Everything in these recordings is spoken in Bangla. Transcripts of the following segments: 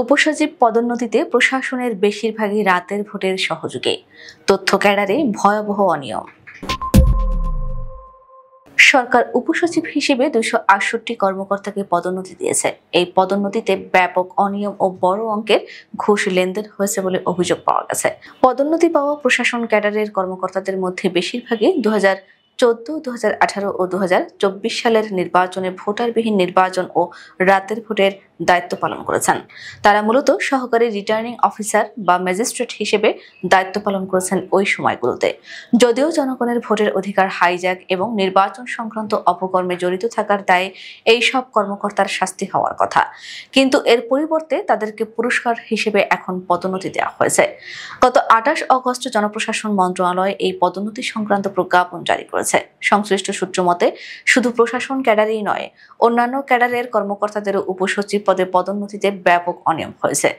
উপসচিব পদোন্নতিতে প্রশাসনের বেশিরভাগই রাতের ভোটের সহযোগে। তথ্য ক্যাডারে ভয়াবহ অনিয়ম। সরকার উপসচিব হিসেবে 268 কর্মকর্তাকে পদোন্নতি দিয়েছে। এই পদোন্নতিতে ব্যাপক অনিয়ম ও বড় অঙ্কের ঘুষ লেনদেন হয়েছে বলে অভিযোগ পাওয়া গেছে। পদোন্নতি পাওয়া প্রশাসন ক্যাডারের কর্মকর্তাদের মধ্যে বেশিরভাগই 2014, 2018 ও 2024 সালের নির্বাচনে ভোটারবিহীন নির্বাচন ও রাতের ভোটের দায়িত্ব পালন করেছেন। তারা মূলত সহকারী রিটার্নিং অফিসার বা ম্যাজিস্ট্রেট হিসেবে দায়িত্ব পালন করেছেন ওই সময়গুলোতে। যদিও জনগণের ভোটের অধিকার হাইজ্যাক এবং নির্বাচন সংক্রান্ত অপকর্মে জড়িত থাকার দায়ে এই সব কর্মকর্তার শাস্তি হওয়ার কথা, কিন্তু এর পরিবর্তে তাদেরকে পুরস্কার হিসেবে এখন পদোন্নতি দেওয়া হয়েছে। গত 28 অগস্ট জনপ্রশাসন মন্ত্রণালয় এই পদোন্নতি সংক্রান্ত প্রজ্ঞাপন জারি করেছে। সংশ্লিষ্ট সূত্র মতে শুধু প্রশাসন ক্যাডারেই নয়, অন্যান্য ক্যাডারের কর্মকর্তাদেরও উপসচিব পদে পদোন্নতিতে ব্যাপক অনিয়ম হয়েছে।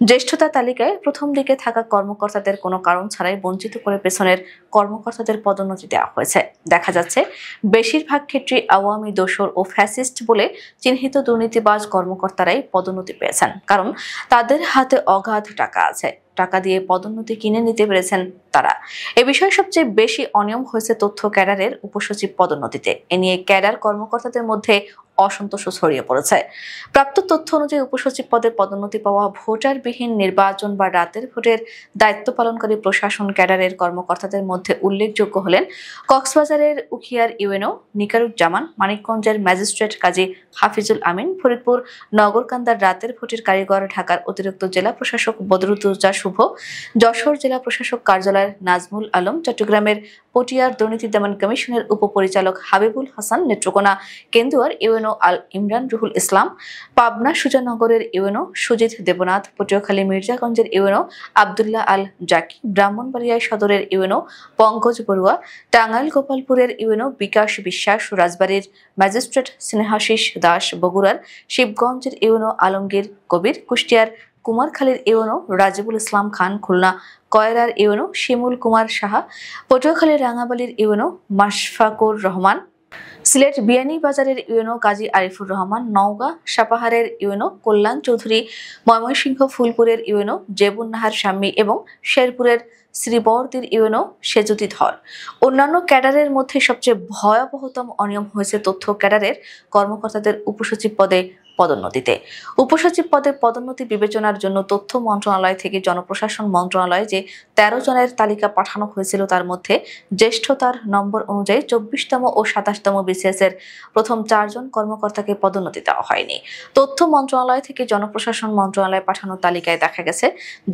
জ্যেষ্ঠতা তালিকায় প্রথম দিকে থাকা কর্মকর্তাদের কোনো কারণ ছাড়াই বঞ্চিত করে পেছনের কর্মকর্তাদের পদোন্নতি দেওয়া হয়েছে। দেখা যাচ্ছে বেশিরভাগ ক্ষেত্রে আওয়ামী দোসর ও ফ্যাসিস্ট বলে চিহ্নিত দুর্নীতিবাজ কর্মকর্তারাই পদোন্নতি পেয়েছেন, কারণ তাদের হাতে অগাধ টাকা আছে। টাকা দিয়ে পদোন্নতি কিনে নিতে পেরেছেন তারা। এ বিষয়ে সবচেয়ে বেশি অনিয়ম হয়েছে তথ্য ক্যাডারের উপসচিব পদোন্নতিতে। এ নিয়ে ক্যাডার কর্মকর্তাদের মধ্যে অসন্তোষ ছড়িয়ে পড়েছে। প্রাপ্ত তথ্য অনুযায়ী উপসচিব পদে পদোন্নতি পাওয়া ভোটারবিহীন নির্বাচন বা রাতের ভোটের দায়িত্ব পালনকারী প্রশাসন ক্যাডারের কর্মকর্তাদের মধ্যে উল্লেখযোগ্য হলেন কক্সবাজারের উখিয়ার ইউএনও নিকারুজ্জামান, মানিকগঞ্জের ম্যাজিস্ট্রেট কাজী হাফিজুল আমিন, ফরিদপুর নগরকান্দার রাতের ভোটের কারিগর, ঢাকার অতিরিক্ত জেলা প্রশাসক বদরুদ্দোজা শুভ, যশোর জেলা প্রশাসক কার্যালয়ের নাজমুল আলম, চট্টগ্রামের পটিয়ার দুর্নীতি দমন কমিশনের উপপরিচালক হাবিবুল হাসান, নেত্রকোনা কেন্দুয়ার ইউএনও আল ইমরান রুহুল ইসলাম, পাবনা সুজানগরের ইউএনও সুজিত দেবনাথ, পটুয়াখালী মির্জাগঞ্জের ইউএনও আব্দুল্লাহ আল জাকি, ব্রাহ্মণবাড়িয়া সদরের ইউএনও পঙ্কজ বড়ুয়া, টাঙ্গাইল গোপালপুরের ইউএনও বিকাশ বিশ্বাস, রাজবাড়ীর ম্যাজিস্ট্রেট স্নেহাশিস দাস, বগুড়ার শিবগঞ্জের ইউএনও আলমগীর কবির, কুষ্টিয়ার কুমারখালীর ইউএনও রাজিবুল ইসলাম খান, খুলনা কয়রার ইউএনও শিমুল কুমার সাহা, পটুয়াখালীর রাঙাবালির ইউএনও মাশফাকুর রহমান, সিলেট বিয়ানীবাজারের ইউএনও কাজী আরিফুর রহমান, নওগাঁ সাপাহারের ইউএনও কল্যাণ চৌধুরী, ময়মনসিংহ ফুলপুরের ইউএনও জেবুন নাহার শাম্মী এবং শেরপুরের শ্রীবর্দির ইউএনও সেজুতি ধর। অন্যান্য ক্যাডারের মধ্যে সবচেয়ে ভয়াবহতম অনিয়ম হয়েছে তথ্য ক্যাডারের কর্মকর্তাদের উপসচিব পদে পদোন্নতিতে। উপসচিব পদে পদোন্নতি বিবেচনার জন্য তথ্য মন্ত্রণালয় থেকে জনপ্রশাসন মন্ত্রণালয়ে যে 13 জনের তালিকা পাঠানো হয়েছিল, তার মধ্যে জ্যেষ্ঠতার নম্বর অনুযায়ী 24তম ও 27তম বিসিএস এর প্রথম 4 জন কর্মকর্তাকে পদোন্নতি দেওয়া হয়নি। তথ্য মন্ত্রণালয় থেকে জনপ্রশাসন মন্ত্রণালয়ে পাঠানো তালিকায় দেখা গেছে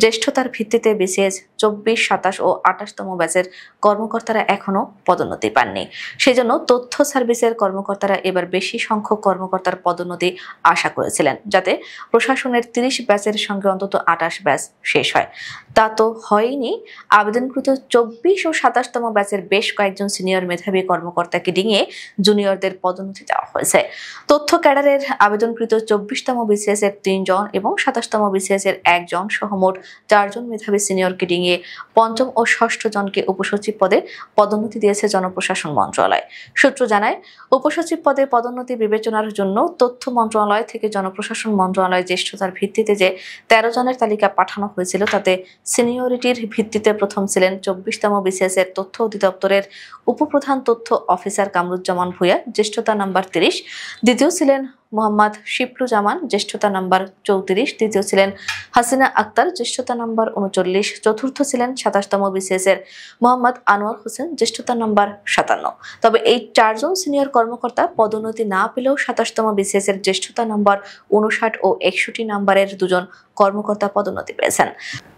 জ্যেষ্ঠতার ভিত্তিতে বিসিএস 24, 27 ও 28তম ব্যাচের কর্মকর্তারা এখনো পদোন্নতি পাননি। সেজন্য তথ্য সার্ভিসের কর্মকর্তারা এবার বেশি সংখ্যক কর্মকর্তার পদোন্নতি আশা করেছিলেন, যাতে প্রশাসনের 30 ব্যাচের সঙ্গে অন্তত 28 ব্যাচ শেষ হয়। তা তো হয়নি। আবেদনকৃত 24 ও 27তম ব্যাচের বেশ কয়েকজন সিনিয়র মেধাবী কর্মকর্তাকে ডিঙিয়ে জুনিয়রদের পদোন্নতি দেওয়া হয়েছে। তথ্য ক্যাডারের আবেদনকৃত 24তম বিসিএস এর 3 জন এবং 27তম বিসিএস এর 1 জন সহ মোট 4 জন মেধাবী সিনিয়রকে ডিঙিয়ে 5ম ও 6ষ্ঠ জনকে উপসচিব পদে পদোন্নতি দিয়েছে জনপ্রশাসন মন্ত্রণালয়। সূত্র জানায়, উপসচিব পদে পদোন্নতি বিবেচনার জন্য তথ্য মন্ত্রণালয় থেকে জনপ্রশাসন মন্ত্রণালয় জ্যেষ্ঠতার ভিত্তিতে যে 13 জনের তালিকা পাঠানো হয়েছিল, তাতে সিনিয়রিটির ভিত্তিতে প্রথম ছিলেন 24তম বিসিএস এর তথ্য অধিদপ্তরের উপপ্রধান তথ্য অফিসার কামরুজ্জামান ভূঁইয়া, জ্যেষ্ঠতা নাম্বার 30। দ্বিতীয় ছিলেন মোহাম্মদ শিপ্রুজামান, জ্যেষ্ঠতা নাম্বার 34। তৃতীয় ছিলেন হাসিনা আক্তার, জ্যেষ্ঠতা নাম্বার 39। চতুর্থ ছিলেন 27তম বিসিএস এর মোহাম্মদ আনোয়ার হোসেন, জ্যেষ্ঠতা নাম্বার 57। তবে এই 4 জন সিনিয়র কর্মকর্তা পদোন্নতি না পেলেও 27তম বিসিএস এর জ্যেষ্ঠতা নাম্বার 59 ও 61 নাম্বারের 2 জন কর্মকর্তা পদোন্নতি পেয়েছেন।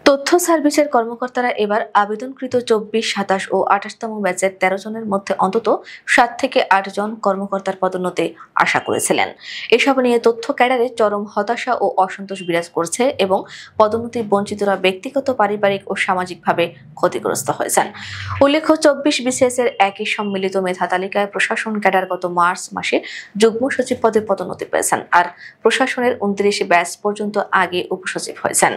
তথ্য সার্ভিসের কর্মকর্তারা এবার আবেদনকৃত 24, 27 ও 28তম ব্যাচের 13 জনের মধ্যে অন্তত 7 থেকে 8 জন কর্মকর্তার পদোন্নতি আশা করেছিলেন। এসব নিয়ে তথ্য ক্যাডারে চরম হতাশা ও অসন্তোষ বিরাজ করছে এবং পদোন্নতি বঞ্চিতরা ব্যক্তিগত, পারিবারিক ও সামাজিকভাবে ক্ষতিগ্রস্ত হয়েছেন। উল্লেখ্য, 24 বিসিএস এর একই সম্মিলিত মেধা তালিকায় প্রশাসন ক্যাডার গত মার্চ মাসে যুগ্ম সচিব পদে পদোন্নতি পেয়েছেন, আর প্রশাসনের 29 ব্যাচ পর্যন্ত আগে উপসচিব হয়েছেন।